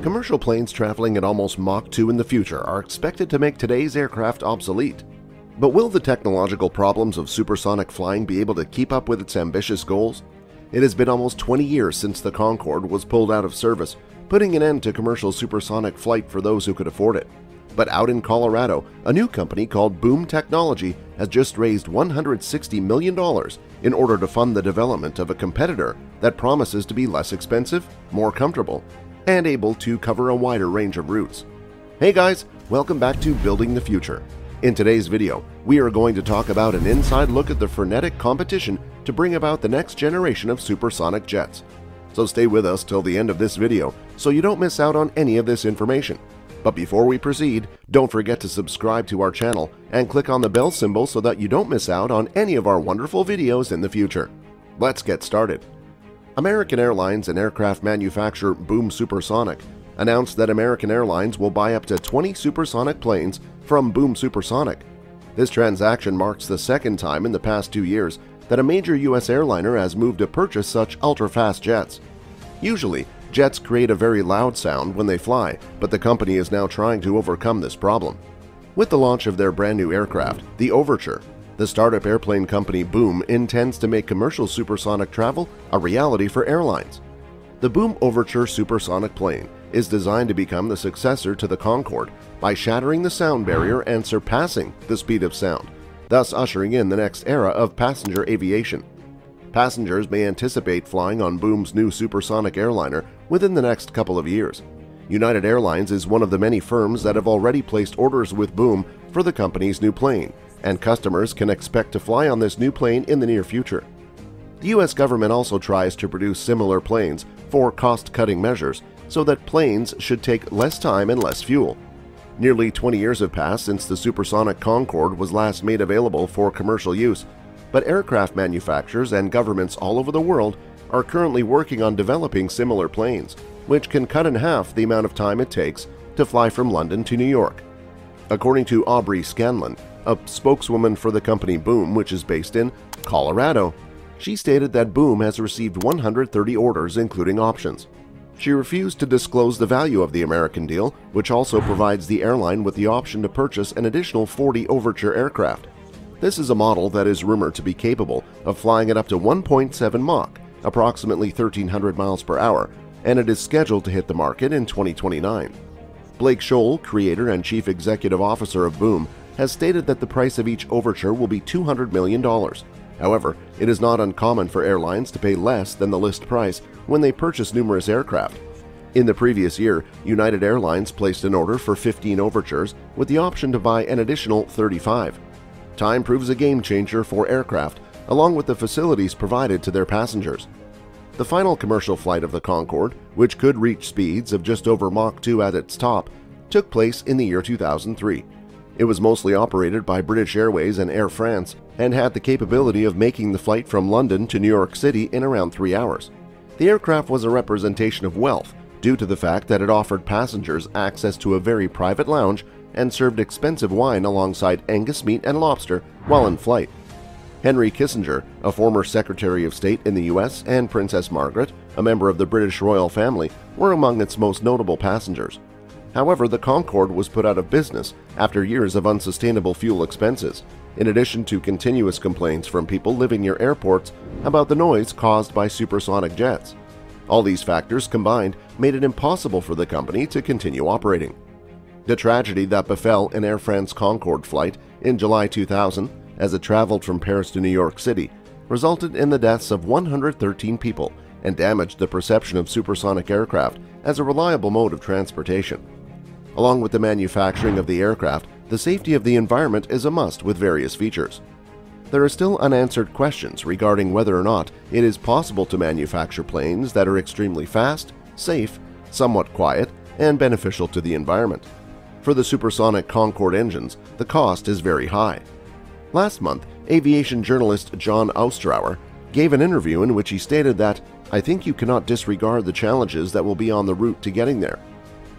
Commercial planes traveling at almost Mach 2 in the future are expected to make today's aircraft obsolete. But will the technological problems of supersonic flying be able to keep up with its ambitious goals? It has been almost 20 years since the Concorde was pulled out of service, putting an end to commercial supersonic flight for those who could afford it. But out in Colorado, a new company called Boom Technology has just raised $160 million in order to fund the development of a competitor that promises to be less expensive, more comfortable, and able to cover a wider range of routes. Hey guys, welcome back to Building the Future. In today's video, we are going to talk about an inside look at the frenetic competition to bring about the next generation of supersonic jets. So stay with us till the end of this video so you don't miss out on any of this information. But before we proceed, don't forget to subscribe to our channel and click on the bell symbol so that you don't miss out on any of our wonderful videos in the future. Let's get started. American Airlines and aircraft manufacturer Boom Supersonic announced that American Airlines will buy up to 20 supersonic planes from Boom Supersonic. This transaction marks the second time in the past 2 years that a major U.S. airliner has moved to purchase such ultra-fast jets. Usually, jets create a very loud sound when they fly, but the company is now trying to overcome this problem. With the launch of their brand new aircraft, the Overture, the startup airplane company Boom intends to make commercial supersonic travel a reality for airlines. The Boom Overture supersonic plane is designed to become the successor to the Concorde by shattering the sound barrier and surpassing the speed of sound, thus ushering in the next era of passenger aviation. Passengers may anticipate flying on Boom's new supersonic airliner within the next couple of years. United Airlines is one of the many firms that have already placed orders with Boom for the company's new plane, and customers can expect to fly on this new plane in the near future. The U.S. government also tries to produce similar planes for cost-cutting measures so that planes should take less time and less fuel. Nearly 20 years have passed since the supersonic Concorde was last made available for commercial use, but aircraft manufacturers and governments all over the world are currently working on developing similar planes, which can cut in half the amount of time it takes to fly from London to New York. According to Aubrey Scanlon, a spokeswoman for the company Boom, which is based in Colorado, she stated that Boom has received 130 orders including options. She refused to disclose the value of the American deal, which also provides the airline with the option to purchase an additional 40 Overture aircraft. This is a model that is rumored to be capable of flying at up to 1.7 Mach, approximately 1,300 miles per hour, and it is scheduled to hit the market in 2029. Blake Scholl, creator and chief executive officer of Boom, has stated that the price of each Overture will be $200 million. However, it is not uncommon for airlines to pay less than the list price when they purchase numerous aircraft. In the previous year, United Airlines placed an order for 15 Overtures with the option to buy an additional 35. Time proves a game-changer for aircraft, along with the facilities provided to their passengers. The final commercial flight of the Concorde, which could reach speeds of just over Mach 2 at its top, took place in the year 2003. It was mostly operated by British Airways and Air France and had the capability of making the flight from London to New York City in around 3 hours. The aircraft was a representation of wealth due to the fact that it offered passengers access to a very private lounge and served expensive wine alongside Angus meat and lobster while in flight. Henry Kissinger, a former Secretary of State in the U.S., and Princess Margaret, a member of the British royal family, were among its most notable passengers. However, the Concorde was put out of business after years of unsustainable fuel expenses, in addition to continuous complaints from people living near airports about the noise caused by supersonic jets. All these factors combined made it impossible for the company to continue operating. The tragedy that befell an Air France Concorde flight in July 2000 as it traveled from Paris to New York City resulted in the deaths of 113 people and damaged the perception of supersonic aircraft as a reliable mode of transportation. Along with the manufacturing of the aircraft, the safety of the environment is a must with various features. There are still unanswered questions regarding whether or not it is possible to manufacture planes that are extremely fast, safe, somewhat quiet, and beneficial to the environment. For the supersonic Concorde engines, the cost is very high. Last month, aviation journalist John Ostrauer gave an interview in which he stated that, "I think you cannot disregard the challenges that will be on the route to getting there."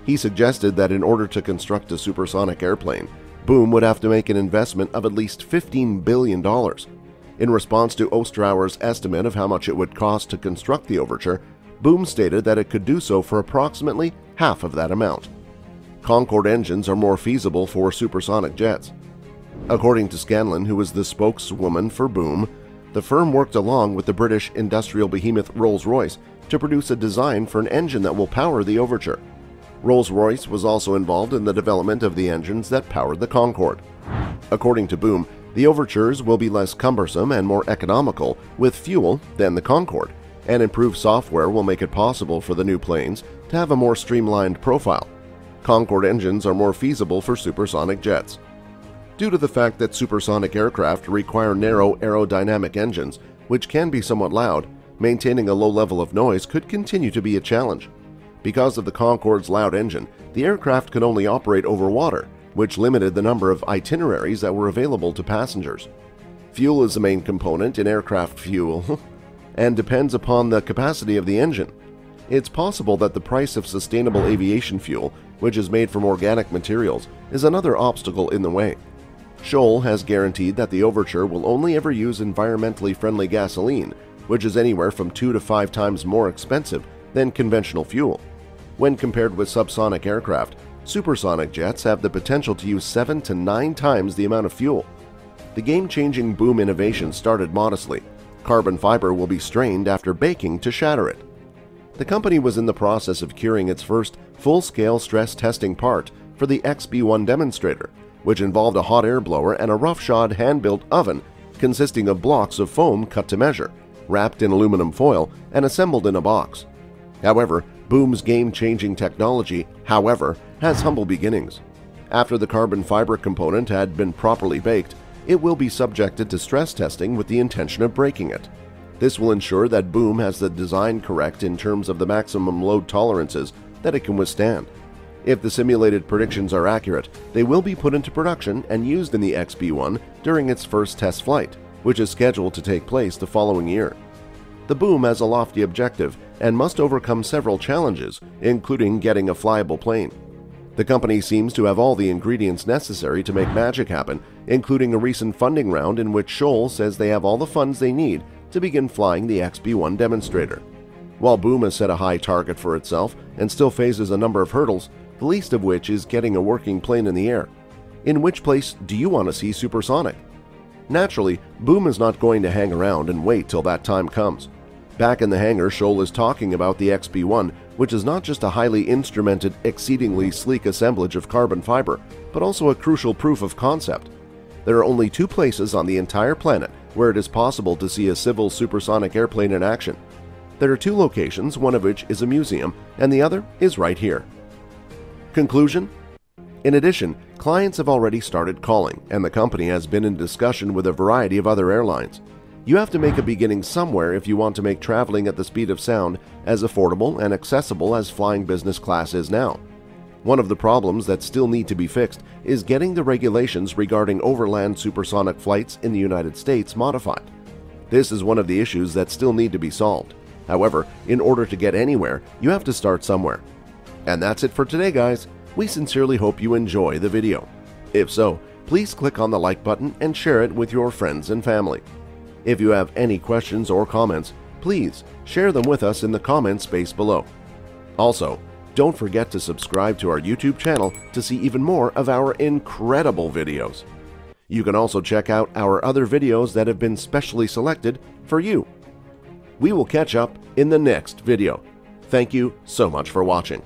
He suggested that in order to construct a supersonic airplane, Boom would have to make an investment of at least $15 billion. In response to Ostrauer's estimate of how much it would cost to construct the Overture, Boom stated that it could do so for approximately half of that amount. Concorde engines are more feasible for supersonic jets. According to Scanlon, who is the spokeswoman for Boom, the firm worked along with the British industrial behemoth Rolls-Royce to produce a design for an engine that will power the Overture. Rolls-Royce was also involved in the development of the engines that powered the Concorde. According to Boom, the Overtures will be less cumbersome and more economical with fuel than the Concorde, and improved software will make it possible for the new planes to have a more streamlined profile. Concorde engines are more feasible for supersonic jets. Due to the fact that supersonic aircraft require narrow aerodynamic engines, which can be somewhat loud, maintaining a low level of noise could continue to be a challenge. Because of the Concorde's loud engine, the aircraft could only operate over water, which limited the number of itineraries that were available to passengers. Fuel is the main component in aircraft fuel and depends upon the capacity of the engine. It's possible that the price of sustainable aviation fuel, which is made from organic materials, is another obstacle in the way. Scholl has guaranteed that the Overture will only ever use environmentally friendly gasoline, which is anywhere from 2 to 5 times more expensive than conventional fuel. When compared with subsonic aircraft, supersonic jets have the potential to use 7 to 9 times the amount of fuel. The game-changing Boom innovation started modestly. Carbon fiber will be strained after baking to shatter it. The company was in the process of curing its first full-scale stress testing part for the XB-1 demonstrator, which involved a hot air blower and a roughshod hand-built oven consisting of blocks of foam cut to measure, wrapped in aluminum foil and assembled in a box. However, Boom's game-changing technology, has humble beginnings. After the carbon fiber component had been properly baked, it will be subjected to stress testing with the intention of breaking it. This will ensure that Boom has the design correct in terms of the maximum load tolerances that it can withstand. If the simulated predictions are accurate, they will be put into production and used in the XB-1 during its first test flight, which is scheduled to take place the following year. The Boom has a lofty objective and must overcome several challenges, including getting a flyable plane. The company seems to have all the ingredients necessary to make magic happen, including a recent funding round in which Scholl says they have all the funds they need to begin flying the XB-1 demonstrator. While Boom has set a high target for itself and still faces a number of hurdles, the least of which is getting a working plane in the air. In which place do you want to see supersonic? Naturally, Boom is not going to hang around and wait till that time comes. Back in the hangar, Scholl is talking about the XB-1, which is not just a highly instrumented, exceedingly sleek assemblage of carbon fiber, but also a crucial proof of concept. There are only 2 places on the entire planet where it is possible to see a civil supersonic airplane in action. There are 2 locations, one of which is a museum, and the other is right here. Conclusion? In addition, clients have already started calling, and the company has been in discussion with a variety of other airlines. You have to make a beginning somewhere if you want to make traveling at the speed of sound as affordable and accessible as flying business class is now. One of the problems that still need to be fixed is getting the regulations regarding overland supersonic flights in the United States modified. This is one of the issues that still need to be solved. However, in order to get anywhere, you have to start somewhere. And that's it for today, guys. We sincerely hope you enjoy the video. If so, please click on the like button and share it with your friends and family. If you have any questions or comments, please share them with us in the comment space below. Also, don't forget to subscribe to our YouTube channel to see even more of our incredible videos. You can also check out our other videos that have been specially selected for you. We will catch up in the next video. Thank you so much for watching.